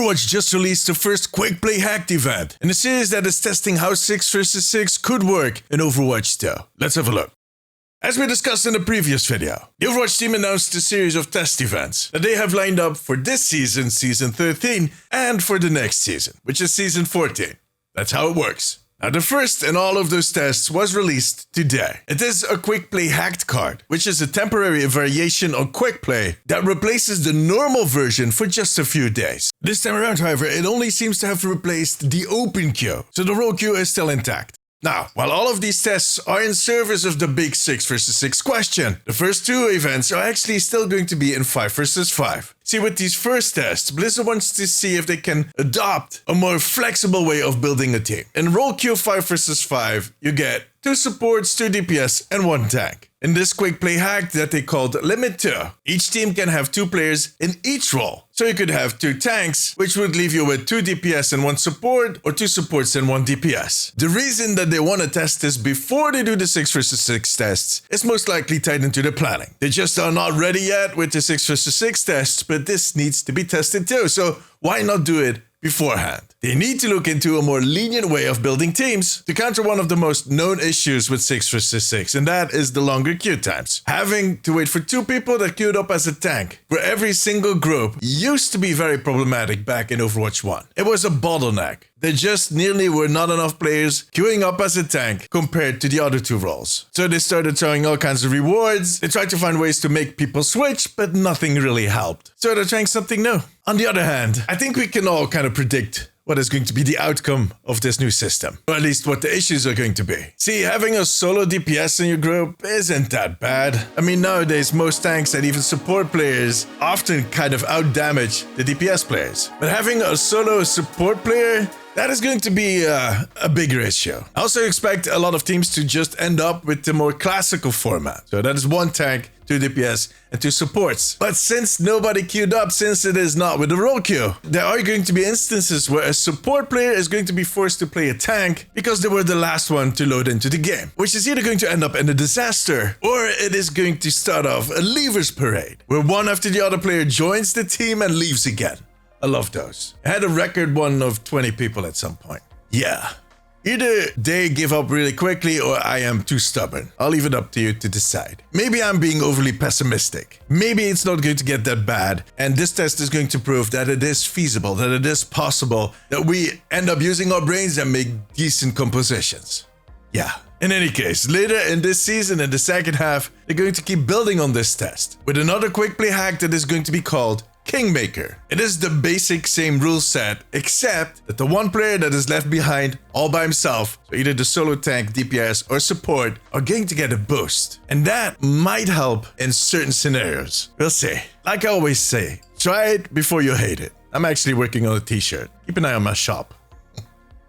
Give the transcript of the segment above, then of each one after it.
Overwatch just released the first Quick Play Hacked event, in a series that is testing how 6 vs 6 could work in Overwatch 2. Let's have a look. As we discussed in the previous video, the Overwatch team announced a series of test events that they have lined up for this season, Season 13, and for the next season, which is Season 14. That's how it works. Now, the first in all of those tests was released today. It is a Quick Play Hacked card, which is a temporary variation on Quick Play that replaces the normal version for just a few days. This time around, however, it only seems to have replaced the open queue, so the role queue is still intact. Now, while all of these tests are in service of the big 6 vs 6 question, the first two events are actually still going to be in 5 vs 5. See, with these first tests, Blizzard wants to see if they can adopt a more flexible way of building a team. In role queue 5 vs 5, you get 2 supports, 2 DPS, and 1 tank. In this quick play hack that they called Limit 2, each team can have 2 players in each role. So you could have 2 tanks, which would leave you with 2 DPS and 1 support, or 2 supports and 1 DPS. The reason that they want to test this before they do the 6 vs 6 tests is most likely tied into the planning. They just are not ready yet with the 6 vs 6 tests, but this needs to be tested too, so why not do it beforehand? They need to look into a more lenient way of building teams to counter one of the most known issues with 6 vs 6, and that is the longer queue times. Having to wait for 2 people that queued up as a tank for every single group used to be very problematic back in Overwatch 1. It was a bottleneck. There just nearly were not enough players queuing up as a tank compared to the other 2 roles. So they started throwing all kinds of rewards. They tried to find ways to make people switch, but nothing really helped. So they're trying something new. On the other hand, I think we can all kind of predict what is going to be the outcome of this new system, or at least what the issues are going to be. See, having a solo DPS in your group isn't that bad. I mean, nowadays most tanks and even support players often kind of outdamage the DPS players. But having a solo support player, that is going to be a bigger issue. I also expect a lot of teams to just end up with the more classical format. So that is 1 tank, 2 DPS, and 2 supports. But since nobody queued up, since it is not with the role queue, there are going to be instances where a support player is going to be forced to play a tank because they were the last one to load into the game, which is either going to end up in a disaster, or it is going to start off a leavers parade, where one after the other player joins the team and leaves again. I love those. I had a record one of 20 people at some point. Yeah. Either they give up really quickly or I am too stubborn. I'll leave it up to you to decide. Maybe I'm being overly pessimistic. Maybe it's not going to get that bad, and this test is going to prove that it is feasible, that it is possible, that we end up using our brains and make decent compositions. Yeah. In any case, later in this season, in the second half, they're going to keep building on this test with another quick play hack that is going to be called Kingmaker. It is the basic same rule set, except that the one player that is left behind all by himself, so either the solo tank, DPS, or support, are going to get a boost. And that might help in certain scenarios. We'll see. Like I always say, try it before you hate it. I'm actually working on a t-shirt. Keep an eye on my shop.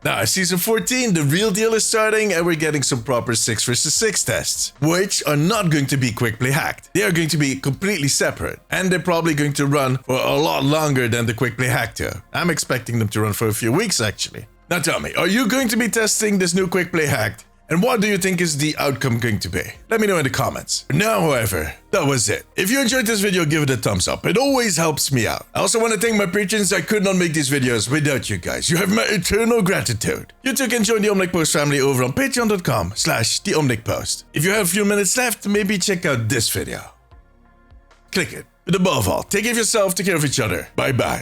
Now, Season 14, the real deal is starting, and we're getting some proper 6 vs 6 tests, which are not going to be quick play hacked. They are going to be completely separate, and they're probably going to run for a lot longer than the quick play hack too. I'm expecting them to run for a few weeks, actually. Now tell me, are you going to be testing this new quick play hacked? And what do you think is the outcome going to be? Let me know in the comments. For now, however, that was it. If you enjoyed this video, give it a thumbs up. It always helps me out. I also want to thank my patrons. I could not make these videos without you guys. You have my eternal gratitude. You too can join the Omnic Post family over on patreon.com/theomnicpost. If you have a few minutes left, maybe check out this video. Click it. But above all, take care of yourself, take care of each other. Bye bye.